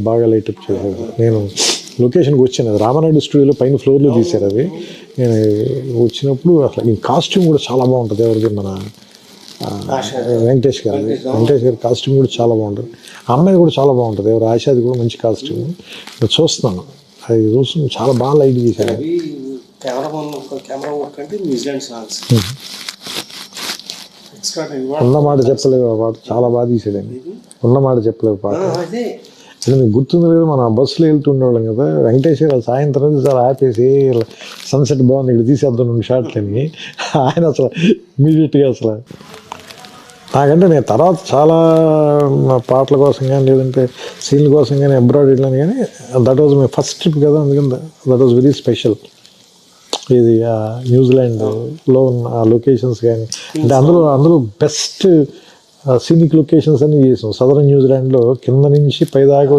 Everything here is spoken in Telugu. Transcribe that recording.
బాగా లైటప్ చేశారు. నేను లొకేషన్కి వచ్చాను, అది రామానాయుడు స్టూడియోలో పైన ఫ్లోర్లో తీశారు అది. నేను వచ్చినప్పుడు అసలు ఈ కాస్ట్యూమ్ కూడా చాలా బాగుంటుంది. ఎవరిది మన వెంకటేష్ గారి కాస్ట్యూమ్ కూడా చాలా బాగుంటుంది. ఆ అమ్మాయి కూడా చాలా బాగుంటుంది, ఎవరు ఆశాది కూడా మంచి కాస్ట్యూమ్. నేను చూస్తున్నాను, అది చూస్తున్నాను, చాలా బాగా లైట్ చేశారు. ఉన్నమాట చెప్పలేవు ఆ పాట, చాలా బాగా తీసాడండి. ఉన్నమాట చెప్పలేవు పాట. అసలు మీకు గుర్తుంది లేదు, మన బస్సులో వెళ్తుండేవాళ్ళం కదా, వెంకటేశ్వర సాయంత్రం చాలా ఆపేసి సన్సెట్ బాగుంది ఇక్కడ తీసేద్దాం 2 షాట్లని. ఆయన అసలు ఇమీడియట్గా అసలు నాకంటే నేను తర్వాత చాలా పాటల కోసం కానీ లేదంటే సీన్ల కోసం కానీ అబ్రాడ్ వెళ్ళాను, కానీ that was my first trip కదా, అందుకని దట్ వాజ్ వెరీ స్పెషల్. ఇది న్యూజిలాండ్లో ఉన్న ఆ లొకేషన్స్ కానీ అంటే అందులో బెస్ట్ సీనిక్ లొకేషన్స్ అన్ని చేసాం. సదరన్ న్యూజిలాండ్లో కింద నుంచి పైదాకా